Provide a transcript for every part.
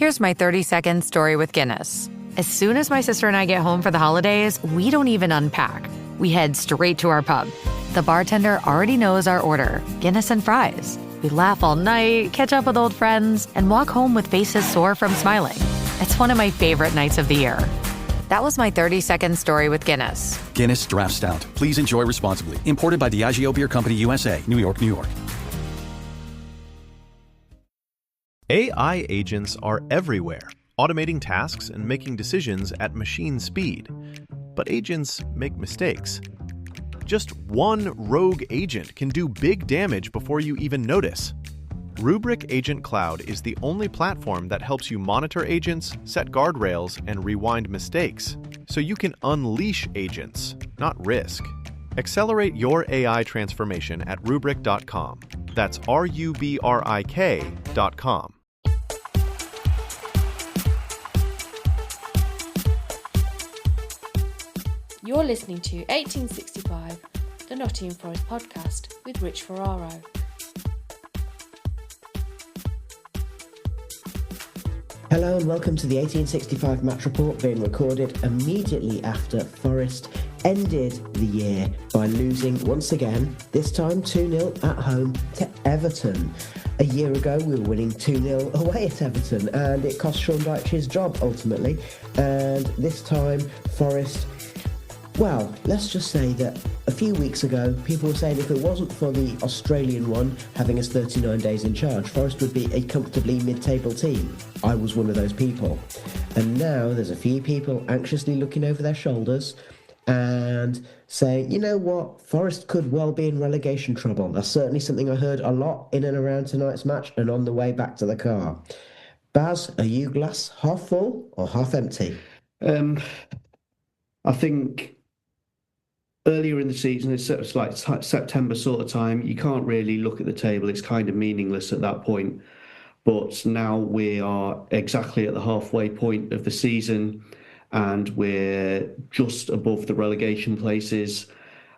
Here's my 30-second story with Guinness. As soon as my sister and I get home for the holidays, we don't even unpack. We head straight to our pub. The bartender already knows our order, Guinness and fries. We laugh all night, catch up with old friends, and walk home with faces sore from smiling. It's one of my favorite nights of the year. That was my 30-second story with Guinness. Guinness Draft Stout. Please enjoy responsibly. Imported by Diageo Beer Company, USA, New York, New York. AI agents are everywhere, automating tasks and making decisions at machine speed. But agents make mistakes. Just one rogue agent can do big damage before you even notice. Rubrik Agent Cloud is the only platform that helps you monitor agents, set guardrails, and rewind mistakes, so you can unleash agents, not risk. Accelerate your AI transformation at Rubrik.com. That's RUBRIK.com. You're listening to 1865, the Nottingham Forest podcast with Rich Ferraro. Hello and welcome to the 1865 match report, being recorded immediately after Forest ended the year by losing once again, this time 2-0 at home to Everton. A year ago we were winning 2-0 away at Everton and it cost Sean Dyche his job ultimately, and this time Forest, well, let's just say that a few weeks ago, people were saying if it wasn't for the Australian one having us 39 days in charge, Forest would be a comfortably mid-table team. I was one of those people. And now there's a few people anxiously looking over their shoulders and saying, you know what, Forest could well be in relegation trouble. That's certainly something I heard a lot in and around tonight's match and on the way back to the car. Baz, are you glass half full or half empty? I think earlier in the season, it's like September sort of time, you can't really look at the table. It's kind of meaningless at that point. But now we are exactly at the halfway point of the season and we're just above the relegation places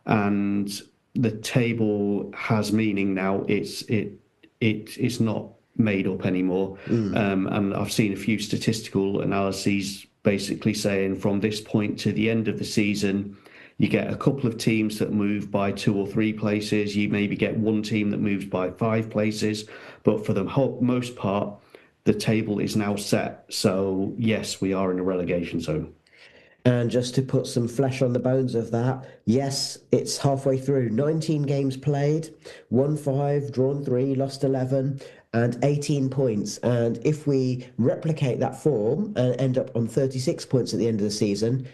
and the table has meaning now. It's not made up anymore. And I've seen a few statistical analyses basically saying from this point to the end of the season, you get a couple of teams that move by 2 or 3 places. You maybe get one team that moves by 5 places. But for the most part, the table is now set. So, yes, we are in a relegation zone. And just to put some flesh on the bones of that, yes, it's halfway through. 19 games played, won 5, drawn 3, lost 11, and 18 points. And if we replicate that form and end up on 36 points at the end of the season,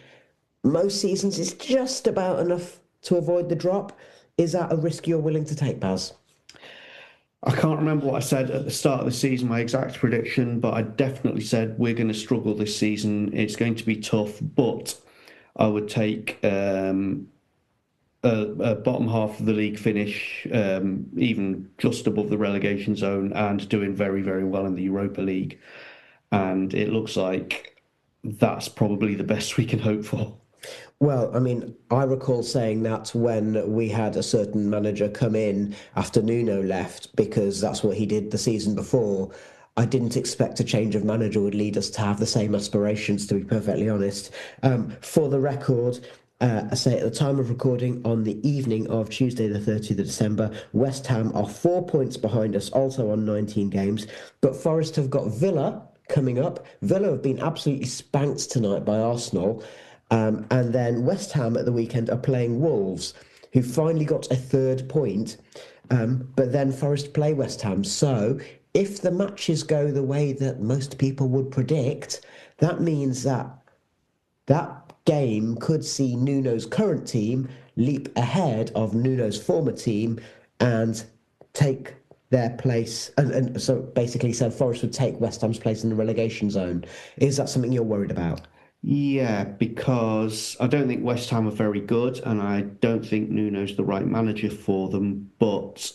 most seasons is just about enough to avoid the drop. Is that a risk you're willing to take, Baz? I can't remember what I said at the start of the season, my exact prediction, but I definitely said we're going to struggle this season. It's going to be tough, but I would take a bottom half of the league finish, even just above the relegation zone, and doing very, very well in the Europa League. And it looks like that's probably the best we can hope for. Well, I mean, I recall saying that when we had a certain manager come in after Nuno left, because that's what he did the season before. I didn't expect a change of manager would lead us to have the same aspirations, to be perfectly honest. For the record, I say at the time of recording on the evening of Tuesday the 30th of December, West Ham are 4 points behind us, also on 19 games. But Forest have got Villa coming up. Villa have been absolutely spanked tonight by Arsenal. And then West Ham at the weekend are playing Wolves, who finally got a 3rd point. But then Forest play West Ham. So if the matches go the way that most people would predict, that means that that game could see Nuno's current team leap ahead of Nuno's former team and take their place. And so basically, so Forest would take West Ham's place in the relegation zone. Is that something you're worried about? Yeah, because I don't think West Ham are very good and I don't think Nuno's the right manager for them. But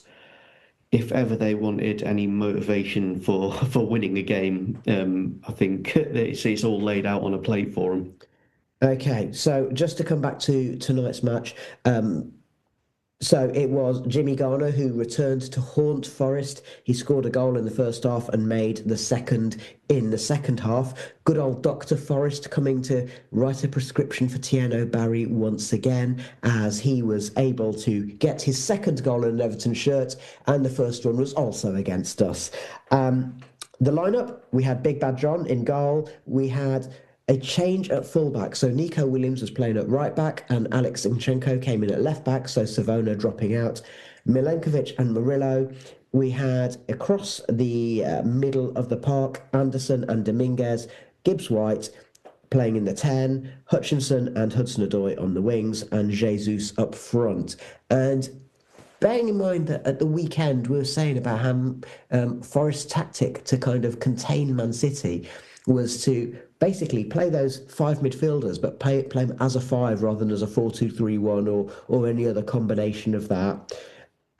if ever they wanted any motivation for winning a game, I think it's all laid out on a plate for them. Okay, so just to come back to tonight's match, So it was Jimmy Garner who returned to haunt Forest. He scored a goal in the first half and made the second in the second half. Good old Dr. Forest coming to write a prescription for Tieno Barry once again, as he was able to get his second goal in an Everton shirt, and the first one was also against us. The lineup, we had Big Bad John in goal. We had a change at fullback. So Nico Williams was playing at right back and Alex Zinchenko came in at left back. So Savona dropping out. Milenkovic and Murillo. We had across the middle of the park, Anderson and Dominguez, Gibbs White playing in the 10, Hutchinson and Hudson-Odoi on the wings, and Jesus up front. And bearing in mind that at the weekend we were saying about how Forest's tactic to kind of contain Man City was to basically play those five midfielders, but play them as a five rather than as a 4-2-3-1 or any other combination of that.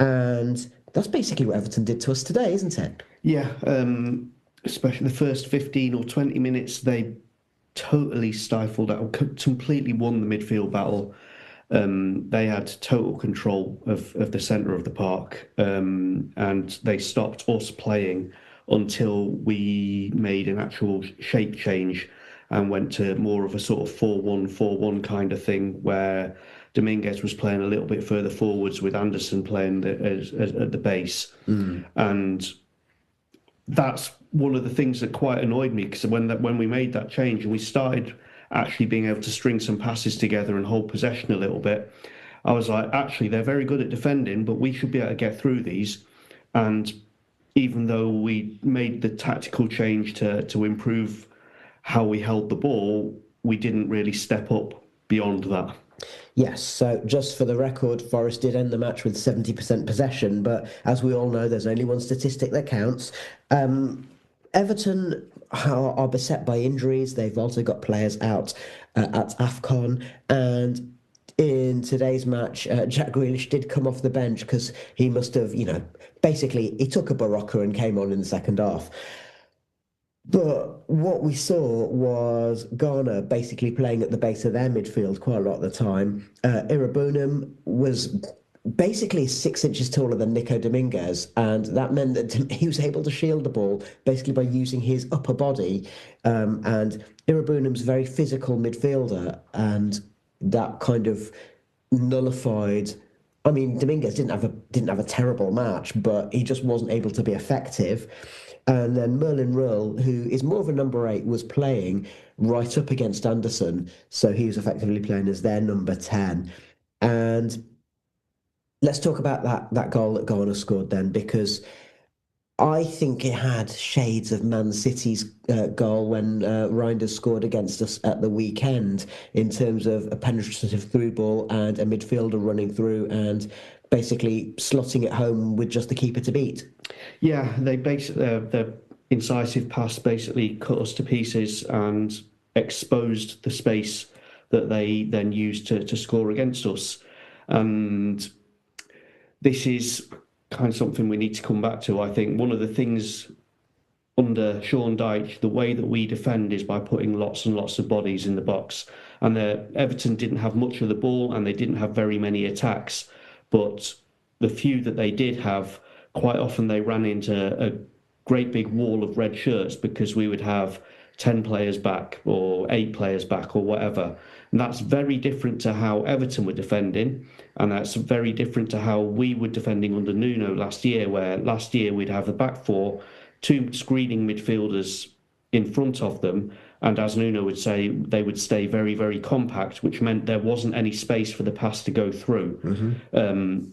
And that's basically what Everton did to us today, isn't it? Yeah, especially the first 15 or 20 minutes, they totally stifled out, completely won the midfield battle. They had total control of the centre of the park, and they stopped us playing until we made an actual shape change and went to more of a sort of 4-1-4-1 kind of thing, where Dominguez was playing a little bit further forwards with Anderson playing at the base. And that's one of the things that quite annoyed me, because when we made that change and we started actually being able to string some passes together and hold possession a little bit, I was like, actually, they're very good at defending, but we should be able to get through these. And even though we made the tactical change to improve how we held the ball, we didn't really step up beyond that. Yes, so just for the record, Forest did end the match with 70% possession, but as we all know, there's only one statistic that counts. Everton are beset by injuries. They've also got players out at AFCON, and in today's match, Jack Grealish did come off the bench because he must have, basically he took a Barocca and came on in the second half. But what we saw was Ghana basically playing at the base of their midfield quite a lot of the time. Irabunum was basically 6 inches taller than Nico Dominguez, and that meant that he was able to shield the ball basically by using his upper body. And Irabunum's a very physical midfielder, and that kind of nullified. I mean, Dominguez didn't have a terrible match, but he just wasn't able to be effective. And then Merlin Rull, who is more of a number 8, was playing right up against Anderson, so he was effectively playing as their number 10. And let's talk about that goal that Garner scored then, because I think it had shades of Man City's goal when Reinders scored against us at the weekend, in terms of a penetrative through ball and a midfielder running through and basically slotting it home with just the keeper to beat. Yeah, they basically their incisive pass basically cut us to pieces and exposed the space that they then used to score against us. And this is kind of something we need to come back to. I think one of the things under Sean Dyche, the way that we defend is by putting lots and lots of bodies in the box. And Everton didn't have much of the ball and they didn't have very many attacks. But the few that they did have, quite often they ran into a great big wall of red shirts, because we would have 10 players back or 8 players back or whatever. And that's very different to how Everton were defending. And that's very different to how we were defending under Nuno last year, where last year we'd have the back four, 2 screening midfielders in front of them. And as Nuno would say, they would stay very, very compact, which meant there wasn't any space for the pass to go through.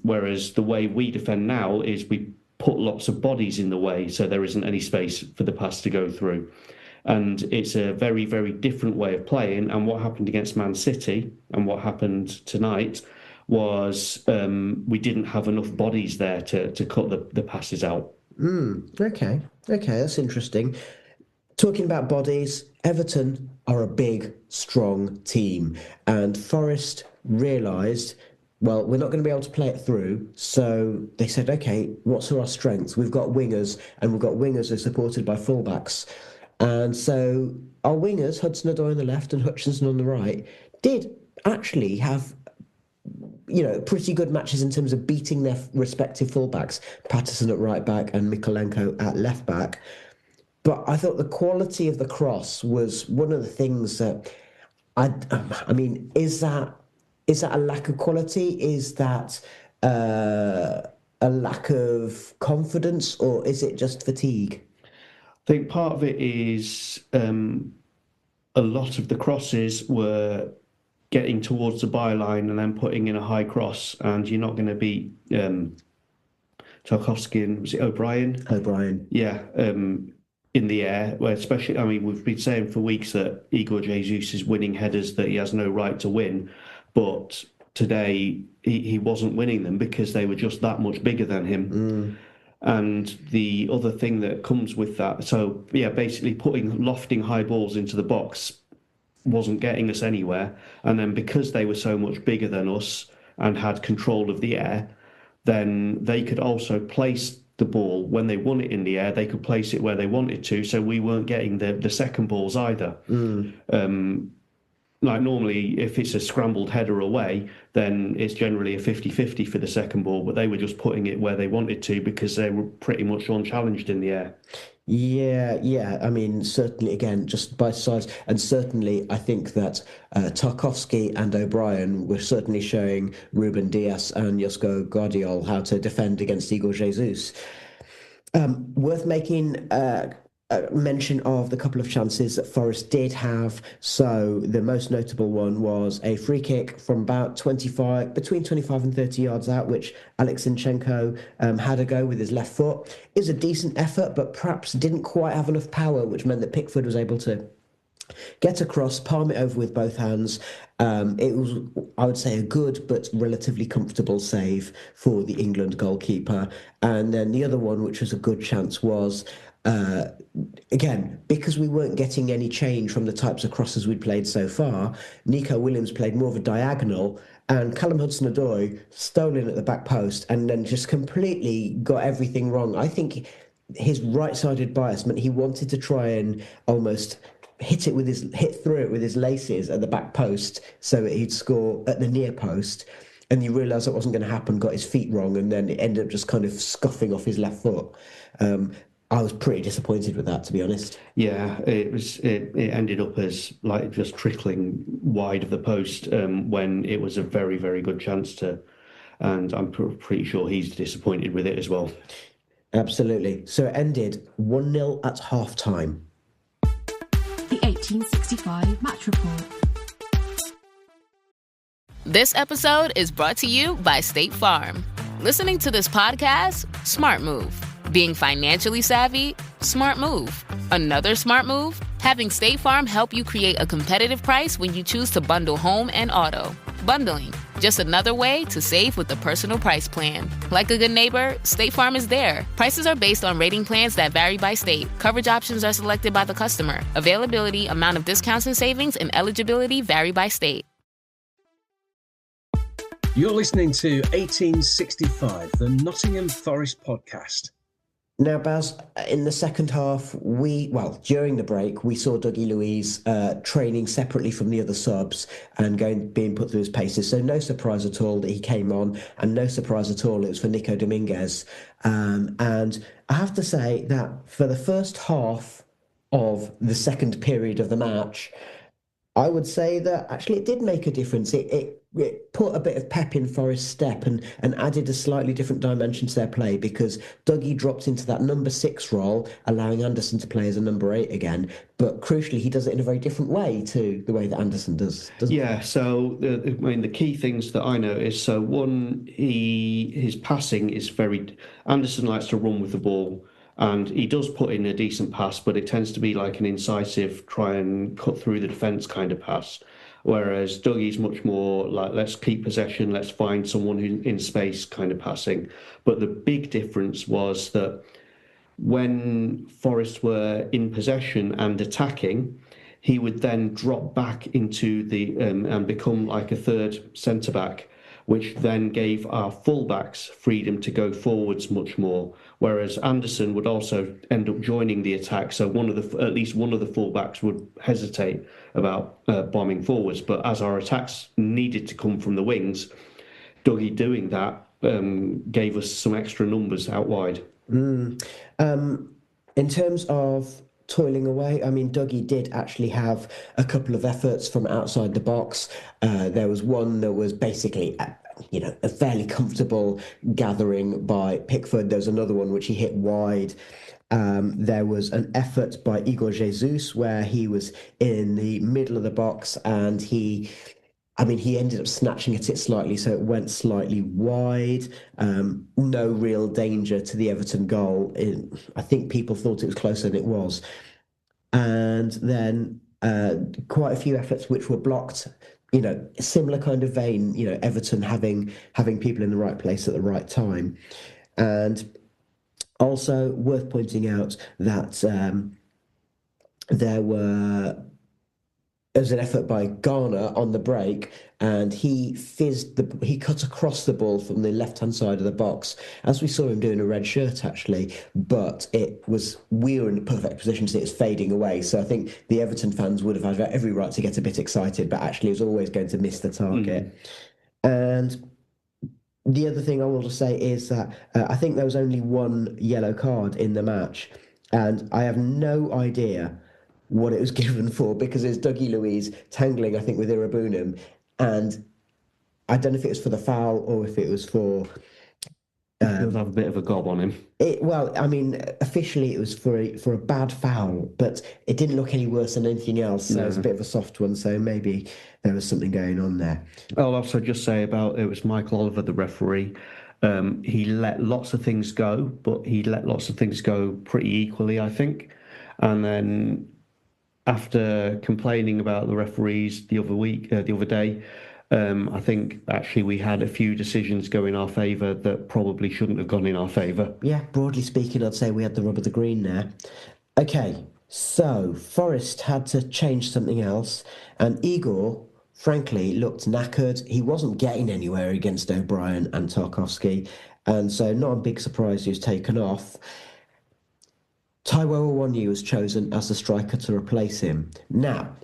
Whereas the way we defend now is we put lots of bodies in the way, so there isn't any space for the pass to go through. And it's a very, very different way of playing. And what happened against Man City and what happened tonight was we didn't have enough bodies there to cut the passes out. Okay, that's interesting. Talking about bodies, Everton are a big, strong team, and Forest realised, well, we're not going to be able to play it through, so they said, okay, what's our strengths? We've got wingers, and we've got wingers who are supported by fullbacks. And so our wingers, Hudson-Odoi on the left and Hutchinson on the right, did actually have pretty good matches in terms of beating their respective fullbacks, Patterson at right back and Mikolenko at left back. But I thought the quality of the cross was one of the things that I mean, is that a lack of quality? Is that a lack of confidence, or is it just fatigue? I think part of it is a lot of the crosses were getting towards the byline and then putting in a high cross, and you're not going to beat Tarkowski and was it O'Brien? O'Brien. Yeah, in the air, where especially, I mean, we've been saying for weeks that Igor Jesus is winning headers that he has no right to win, but today he wasn't winning them because they were just that much bigger than him. And the other thing that comes with that, so yeah, basically lofting high balls into the box wasn't getting us anywhere. And then because they were so much bigger than us and had control of the air, then they could also place the ball when they won it in the air. They could place it where they wanted to, so we weren't getting the second balls either. Like normally, if it's a scrambled header away, then it's generally a 50-50 for the second ball, but they were just putting it where they wanted to because they were pretty much unchallenged in the air. Yeah. I mean, certainly, again, just by size. And certainly, I think that Tarkowski and O'Brien were certainly showing Ruben Dias and Josko Guardiol how to defend against Igor Jesus. Worth making mention of the couple of chances that Forest did have. So the most notable one was a free kick from about between 25 and 30 yards out, which Alex Zinchenko had a go with his left foot. It was a decent effort, but perhaps didn't quite have enough power, which meant that Pickford was able to get across, palm it over with both hands. It was, I would say, a good but relatively comfortable save for the England goalkeeper. And then the other one, which was a good chance, was again, because we weren't getting any change from the types of crosses we'd played so far, Nico Williams played more of a diagonal, and Callum Hudson-Odoi stole in at the back post and then just completely got everything wrong. I think his right-sided bias meant he wanted to try and almost hit through it with his laces at the back post so that he'd score at the near post. And you realise that wasn't going to happen, got his feet wrong, and then it ended up just kind of scuffing off his left foot. I was pretty disappointed with that, to be honest. Yeah, it ended up as like just trickling wide of the post when it was a very, very good chance to, and I'm pretty sure he's disappointed with it as well. Absolutely. So it ended 1-0 at half-time. The 1865 Match Report. This episode is brought to you by State Farm. Listening to this podcast? Smart move. Being financially savvy? Smart move. Another smart move? Having State Farm help you create a competitive price when you choose to bundle home and auto. Bundling, just another way to save with the Personal Price Plan. Like a good neighbor, State Farm is there. Prices are based on rating plans that vary by state. Coverage options are selected by the customer. Availability, amount of discounts and savings, and eligibility vary by state. You're listening to 1865, the Nottingham Forest podcast. Now, Baz, in the second half, during the break, we saw Dougie Luiz training separately from the other subs and being put through his paces. So no surprise at all that he came on, and no surprise at all it was for Nico Dominguez. And I have to say that for the first half of the second period of the match, I would say that actually it did make a difference. It put a bit of pep in Forest's step and added a slightly different dimension to their play, because Dougie dropped into that number 6 role, allowing Anderson to play as a number 8 again. But crucially, he does it in a very different way to the way that Anderson does. Yeah, so the key things that I noticed, so one, his passing is Anderson likes to run with the ball. And he does put in a decent pass, but it tends to be like an incisive, try and cut through the defence kind of pass. Whereas Dougie's much more like, let's keep possession, let's find someone who's in space kind of passing. But the big difference was that when Forest were in possession and attacking, he would then drop back into and become like a third centre-back, which then gave our fullbacks freedom to go forwards much more. Whereas Anderson would also end up joining the attack, so at least one of the fullbacks would hesitate about bombing forwards. But as our attacks needed to come from the wings, Dougie doing that gave us some extra numbers out wide. In terms of toiling away, I mean, Dougie did actually have a couple of efforts from outside the box. There was one that was basically, a fairly comfortable gathering by Pickford. There was another one which he hit wide. There was an effort by Igor Jesus where he was in the middle of the box and he ended up snatching at it slightly, so it went slightly wide. No real danger to the Everton goal. I think people thought it was closer than it was. And then quite a few efforts which were blocked. Similar kind of vein. Everton having people in the right place at the right time, and also worth pointing out that there was an effort by Garner on the break, and he cut across the ball from the left-hand side of the box, as we saw him do in a red shirt, actually. But we were in a perfect position to see it was fading away. So I think the Everton fans would have had every right to get a bit excited, but actually it was always going to miss the target. And the other thing I want to say is that I think there was only one yellow card in the match, and I have no idea what it was given for, because it's Dougie Luiz tangling, I think, with Irabunum, and I don't know if it was for the foul or if it was for... He does have a bit of a gob on him. Officially it was for a bad foul, but it didn't look any worse than anything else, so it was a bit of a soft one, so maybe there was something going on there. I'll also just say it was Michael Oliver, the referee. He let lots of things go, but he let lots of things go pretty equally, I think. And then after complaining about the referees the other day, I think actually we had a few decisions go in our favour that probably shouldn't have gone in our favour. Yeah, broadly speaking, I'd say we had the rub of the green there. Okay, so Forest had to change something else, and Igor, frankly, looked knackered. He wasn't getting anywhere against O'Brien and Tarkowski, and so not a big surprise he was taken off. Taiwo Awoniyi was chosen as the striker to replace him. Now,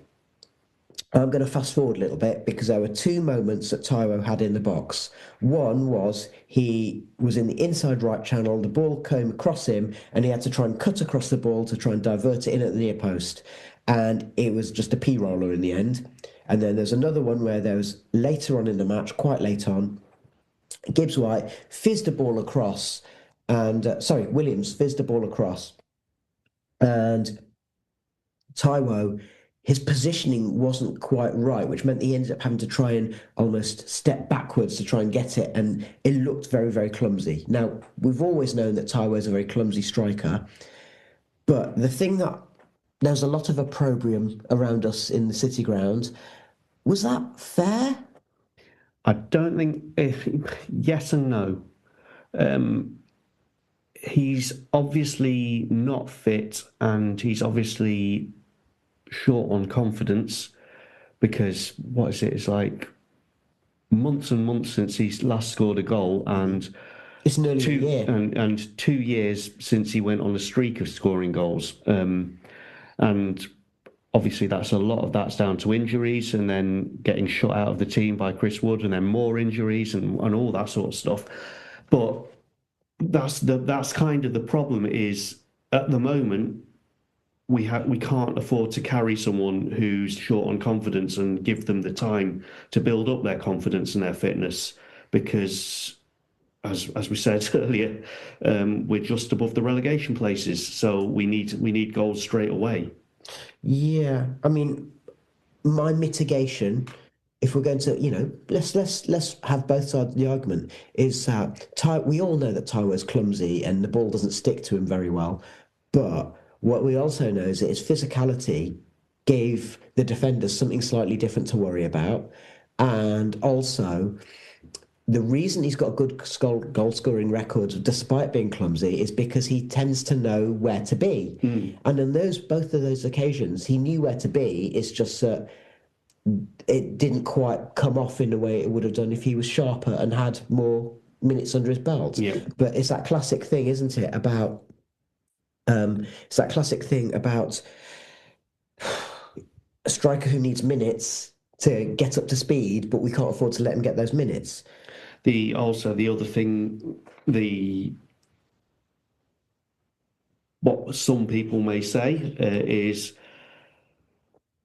I'm going to fast forward a little bit because there were two moments that Taiwo had in the box. One was he was in the inside right channel, the ball came across him, and he had to try and cut across the ball to try and divert it in at the near post. And it was just a P-roller in the end. And then there's another one where there was later on in the match, quite late on, Gibbs-White fizzed a ball across, and Williams fizzed a ball across. And Taiwo, his positioning wasn't quite right, which meant he ended up having to try and almost step backwards to try and get it, and it looked very, very clumsy. Now, we've always known that Taiwo is a very clumsy striker, but the thing that there's a lot of opprobrium around us in the City ground. Was that fair? I don't think... yes and no. He's obviously not fit, and he's obviously short on confidence, because it's like months and months since he's last scored a goal, and it's nearly a year, and 2 years since he went on a streak of scoring goals, and obviously that's a lot of that's down to injuries, and then getting shut out of the team by Chris Wood, and then more injuries and all that sort of stuff. But that's kind of the problem, is at the moment we can't afford to carry someone who's short on confidence and give them the time to build up their confidence and their fitness, because as we said earlier, we're just above the relegation places, so we need goals straight away. Yeah, I mean, my mitigation, if we're going to, let's have both sides of the argument, is that we all know that Taiwo is clumsy and the ball doesn't stick to him very well, but what we also know is that his physicality gave the defenders something slightly different to worry about, and also the reason he's got a good goal-scoring record despite being clumsy is because he tends to know where to be. And on both of those occasions, he knew where to be. It's just that it didn't quite come off in the way it would have done if he was sharper and had more minutes under his belt. Yeah. But it's that classic thing, isn't it, about... it's that classic thing about a striker who needs minutes to get up to speed, but we can't afford to let him get those minutes. The other thing, what some people may say is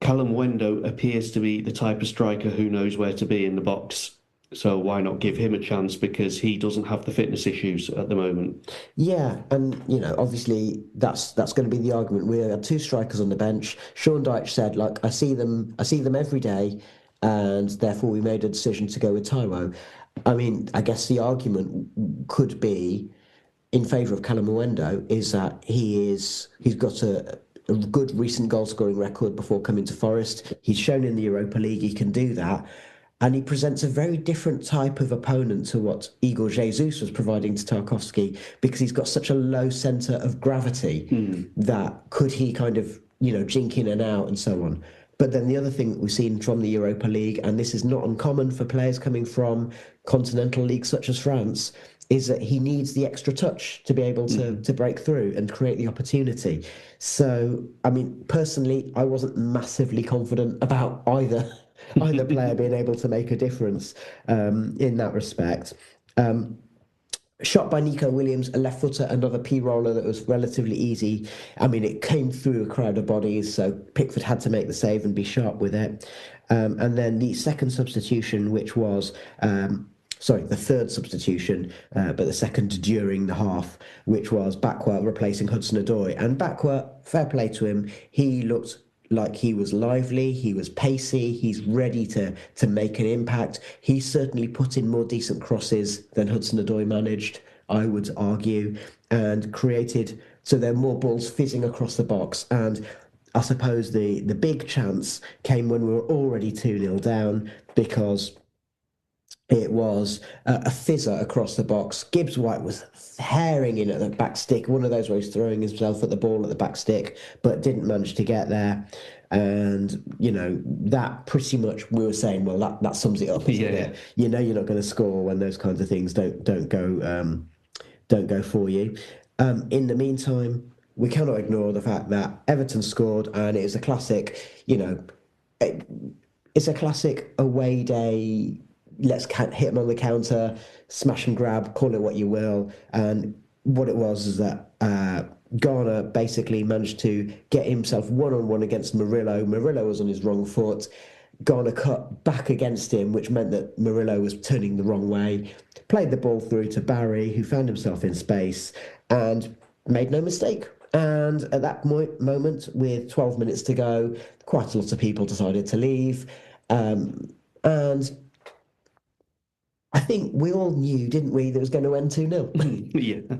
Callum Wendo appears to be the type of striker who knows where to be in the box. So why not give him a chance, because he doesn't have the fitness issues at the moment. Yeah, and obviously that's going to be the argument. We had two strikers on the bench. Sean Dyche said, like, I see them every day, and therefore we made a decision to go with Taiwo. I mean, I guess the argument could be in favour of Callum Wendo is that he's got a good recent goal scoring record before coming to Forest. He's shown in the Europa League he can do that. And he presents a very different type of opponent to what Igor Jesus was providing to Tarkowski, because he's got such a low centre of gravity that could he kind of, jink in and out and so on. But then the other thing that we've seen from the Europa League, and this is not uncommon for players coming from continental leagues such as France, is that he needs the extra touch to be able to break through and create the opportunity. So, I mean, personally, I wasn't massively confident about either player being able to make a difference in that respect. Shot by Nico Williams, a left footer, another P-roller that was relatively easy. I mean, it came through a crowd of bodies, so Pickford had to make the save and be sharp with it. And then the second substitution, which was... the third substitution, but the second during the half, which was Bakwa replacing Hudson-Odoi. And Bakwa, fair play to him, he looked like he was lively, he was pacey, he's ready to make an impact. He certainly put in more decent crosses than Hudson-Odoi managed, I would argue, and created, so there are more balls fizzing across the box. And I suppose the big chance came when we were already 2-0 down, because it was a fizzer across the box. Gibbs White was herring in at the back stick, one of those where he's throwing himself at the ball at the back stick, but didn't manage to get there. And, that pretty much, we were saying, well, that sums it up, isn't it? You're not going to score when those kinds of things don't go for you. In the meantime, we cannot ignore the fact that Everton scored, and it was a classic, it's a classic away day. Let's hit him on the counter, smash and grab, call it what you will. And what it was is that Garner basically managed to get himself one-on-one against Murillo. Murillo was on his wrong foot. Garner cut back against him, which meant that Murillo was turning the wrong way. Played the ball through to Barry, who found himself in space and made no mistake. And at that moment, with 12 minutes to go, quite a lot of people decided to leave. And I think we all knew, didn't we, that it was going to end 2-0? Yeah.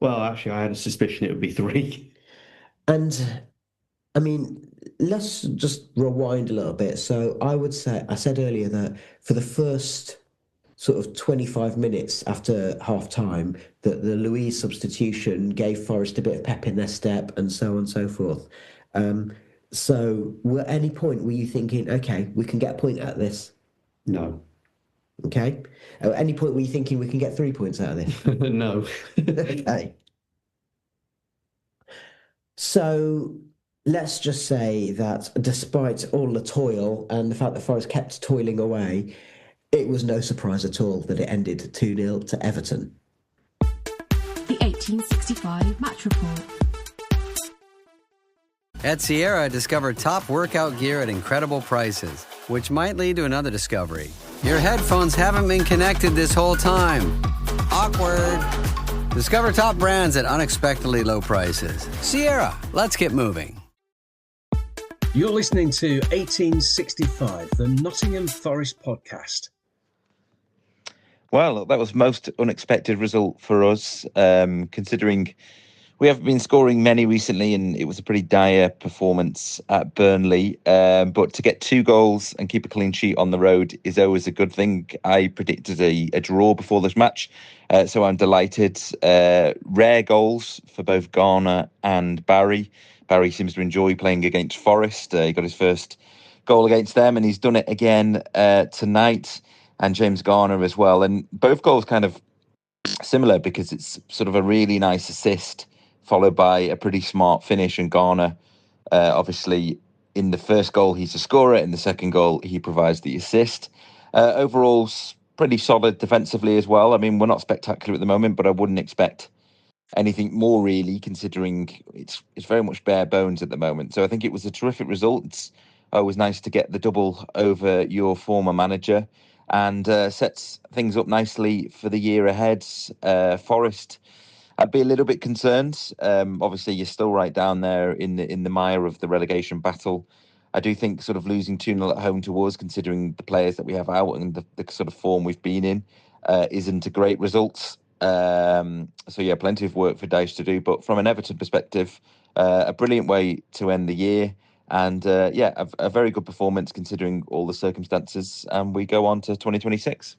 Well, actually, I had a suspicion it would be 3. And, I mean, let's just rewind a little bit. So I said earlier that for the first sort of 25 minutes after half-time, that the Louise substitution gave Forest a bit of pep in their step and so on and so forth. So at any point were you thinking, OK, we can get a point out of this? No. Okay. At any point were you thinking we can get 3 points out of this? No. Okay. So let's just say that despite all the toil and the fact that Forest kept toiling away, it was no surprise at all that it ended 2-0 to Everton. The 1865 Match Report. At Sierra, I discovered top workout gear at incredible prices, which might lead to another discovery. Your headphones haven't been connected this whole time. Awkward. Discover top brands at unexpectedly low prices. Sierra, let's get moving. You're listening to 1865, the Nottingham Forest podcast. Well, that was most unexpected result for us, considering we haven't been scoring many recently, and it was a pretty dire performance at Burnley. But to get 2 goals and keep a clean sheet on the road is always a good thing. I predicted a draw before this match, so I'm delighted. Rare goals for both Garner and Barry. Barry seems to enjoy playing against Forest. He got his first goal against them, and he's done it again tonight. And James Garner as well. And both goals kind of similar, because it's sort of a really nice assist followed by a pretty smart finish. And Garner, obviously, in the first goal, he's the scorer. In the second goal, he provides the assist. Overall, pretty solid defensively as well. I mean, we're not spectacular at the moment, but I wouldn't expect anything more really, considering it's very much bare bones at the moment. So I think it was a terrific result. It's always nice to get the double over your former manager, and sets things up nicely for the year ahead. Forest, I'd be a little bit concerned. Obviously, you're still right down there in the mire of the relegation battle. I do think sort of losing 2-0 at home to us, considering the players that we have out and the sort of form we've been in, isn't a great result. So yeah, plenty of work for Déja to do. But from an Everton perspective, a brilliant way to end the year. And a very good performance considering all the circumstances. And we go on to 2026.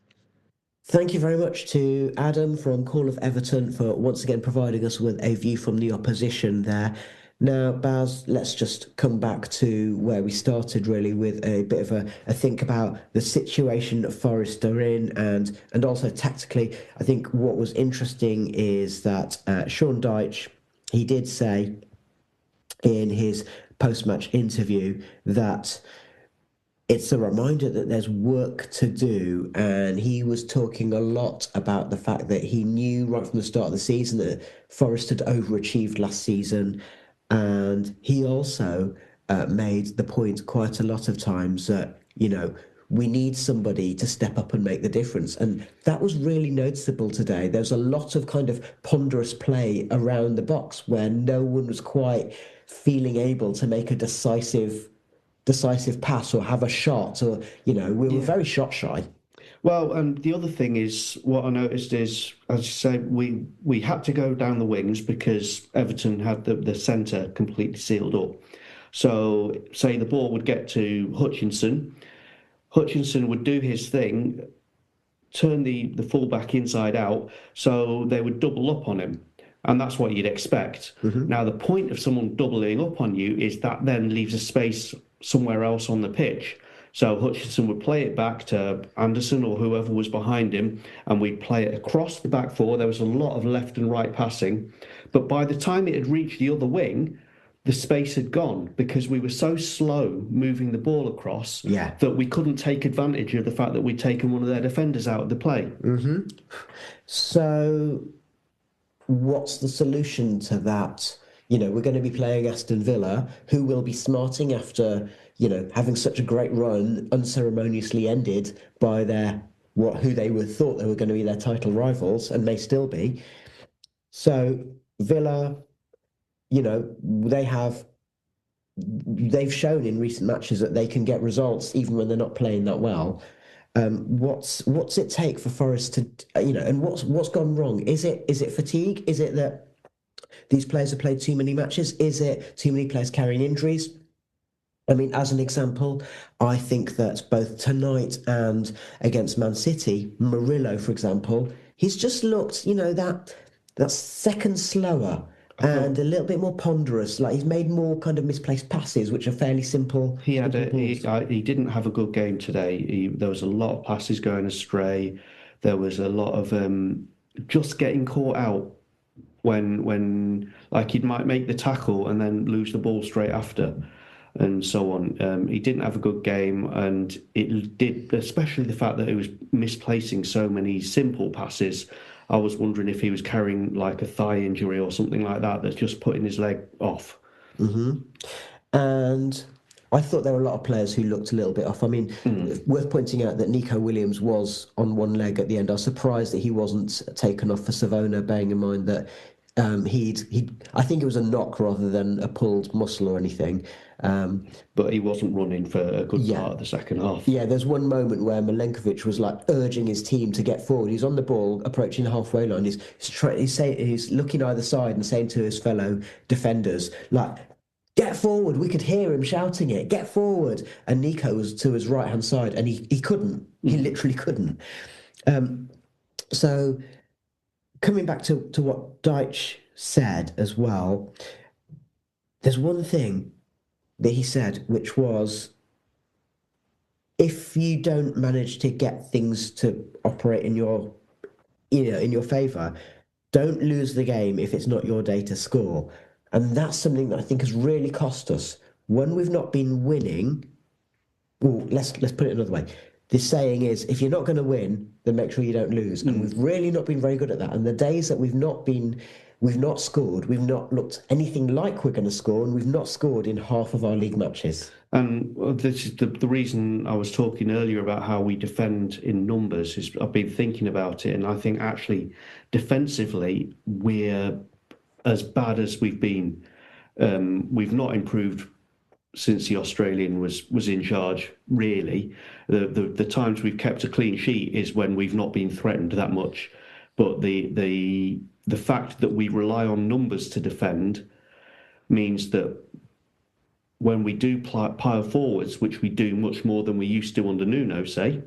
Thank you very much to Adam from Call of Everton for once again providing us with a view from the opposition there. Now, Baz, let's just come back to where we started, really, with a bit of a think about the situation that Forest are in, and also tactically. I think what was interesting is that Sean Dyche, he did say in his post-match interview that it's a reminder that there's work to do, and he was talking a lot about the fact that he knew right from the start of the season that Forest had overachieved last season, and he also made the point quite a lot of times that, we need somebody to step up and make the difference. And that was really noticeable today. There's a lot of kind of ponderous play around the box where no one was quite feeling able to make a decisive pass or have a shot, or we were very shot shy. Well, and the other thing is, what I noticed is, as you say, we had to go down the wings because Everton had the centre completely sealed up. So say the ball would get to Hutchinson would do his thing, turn the fullback inside out, so they would double up on him. And that's what you'd expect. Mm-hmm. Now, the point of someone doubling up on you is that then leaves a space somewhere else on the pitch. So Hutchinson would play it back to Anderson or whoever was behind him, and we'd play it across the back four. There was a lot of left and right passing. But by the time it had reached the other wing, the space had gone because we were so slow moving the ball across that we couldn't take advantage of the fact that we'd taken one of their defenders out of the play. Mm-hmm. So what's the solution to that? We're going to be playing Aston Villa, who will be smarting after, having such a great run unceremoniously ended by who they thought they were going to be their title rivals and may still be. So Villa, they've shown in recent matches that they can get results even when they're not playing that well. What's it take for Forest to, and what's gone wrong? Is it fatigue? Is it that these players have played too many matches? Is it too many players carrying injuries? I mean, as an example, I think that both tonight and against Man City, Murillo, for example, he's just looked, that second slower and a little bit more ponderous. Like, he's made more kind of misplaced passes, which are fairly simple. He didn't have a good game today. There was a lot of passes going astray. There was a lot of just getting caught out when like he might make the tackle and then lose the ball straight after, and so on. He didn't have a good game, and it did, especially the fact that he was misplacing so many simple passes. I was wondering if he was carrying like a thigh injury or something like that that's just putting his leg off. Mm-hmm. And I thought there were a lot of players who looked a little bit off. I mean, worth pointing out that Nico Williams was on one leg at the end. I was surprised that he wasn't taken off for Savona, bearing in mind that I think it was a knock rather than a pulled muscle or anything. But he wasn't running for a good part of the second half. Yeah, there's one moment where Milenkovic was like urging his team to get forward. He's on the ball, approaching the halfway line. He's looking either side and saying to his fellow defenders, like, get forward. We could hear him shouting it, get forward. And Nico was to his right-hand side, and he couldn't. He literally couldn't. So coming back to what Dyche said as well, there's one thing that he said, which was, if you don't manage to get things to operate in your favour, don't lose the game if it's not your day to score. And that's something that I think has really cost us. When we've not been winning, well, let's put it another way. this saying is, if you're not going to win, then make sure you don't lose. And we've really not been very good at that. And the days that we've not scored, we've not looked anything like we're going to score, and we've not scored in half of our league matches. And this is the reason I was talking earlier about how we defend in numbers is I've been thinking about it, and I think actually defensively we're as bad as we've been. We've not improved since the Australian was in charge, really. The times we've kept a clean sheet is when we've not been threatened that much. But the fact that we rely on numbers to defend means that when we do pile forwards, which we do much more than we used to under Nuno, say,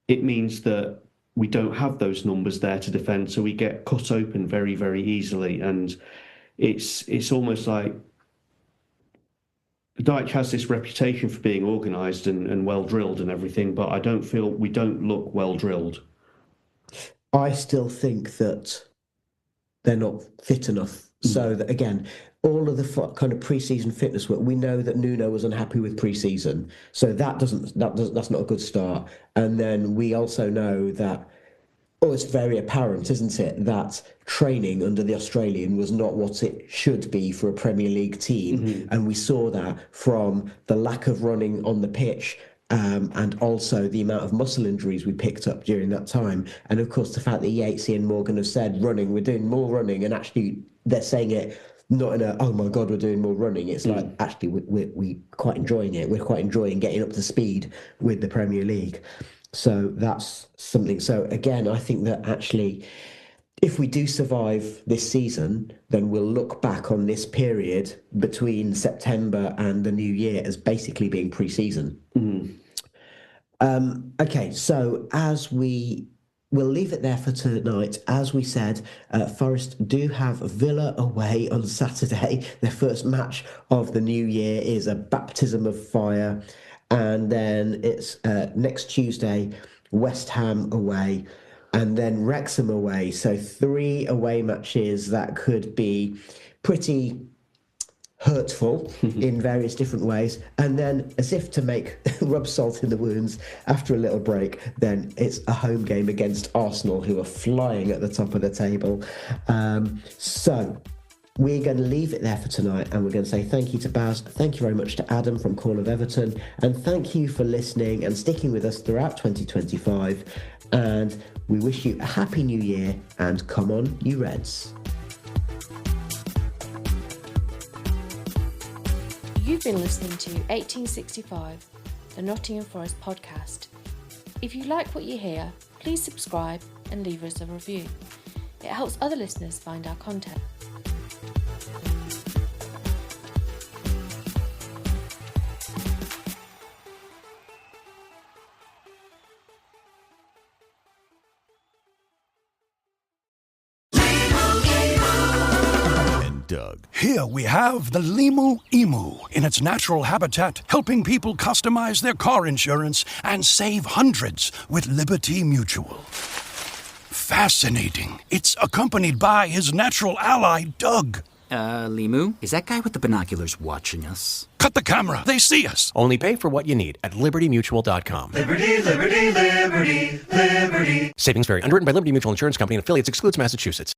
it means that we don't have those numbers there to defend, so we get cut open very, very easily. And it's almost like Dyche has this reputation for being organised and well drilled and everything, but I don't feel we don't look well drilled. I still think that they're not fit enough. So that, again, all of the kind of pre-season fitness work, we know that Nuno was unhappy with pre-season, so that's not a good start. And then we also know that, it's very apparent, isn't it, that training under the Australian was not what it should be for a Premier League team. And we saw that from the lack of running on the pitch, and also the amount of muscle injuries we picked up during that time. And of course, the fact that Yatesy and Morgan have said we're doing more running, and actually they're saying it not in a, oh my God, we're doing more running. It's like, actually, we're quite enjoying it. We're quite enjoying getting up to speed with the Premier League. So that's something. So again, I think that actually, if we do survive this season, then we'll look back on this period between September and the new year as basically being pre-season. Okay, so we'll leave it there for tonight. As we said, Forest do have Villa away on Saturday. Their first match of the new year is a baptism of fire. And then it's next Tuesday, West Ham away, and then Wrexham away. So 3 away matches that could be pretty hurtful in various different ways. And then, as if to rub salt in the wounds, after a little break, then it's a home game against Arsenal, who are flying at the top of the table. So we're going to leave it there for tonight, and we're going to say thank you to Baz, thank you very much to Adam from Call of Everton, and thank you for listening and sticking with us throughout 2025. And we wish you a happy new year, and come on, you Reds. You've been listening to 1865, the Nottingham Forest podcast. If you like what you hear, please subscribe and leave us a review. It helps other listeners find our content. Doug. Here we have the Limu Emu in its natural habitat, helping people customize their car insurance and save hundreds with Liberty Mutual. Fascinating. It's accompanied by his natural ally, Doug. Limu, is that guy with the binoculars watching us? Cut the camera. They see us. Only pay for what you need at libertymutual.com. Liberty, liberty, liberty, liberty. Savings vary. Underwritten by Liberty Mutual Insurance Company and affiliates. Excludes Massachusetts.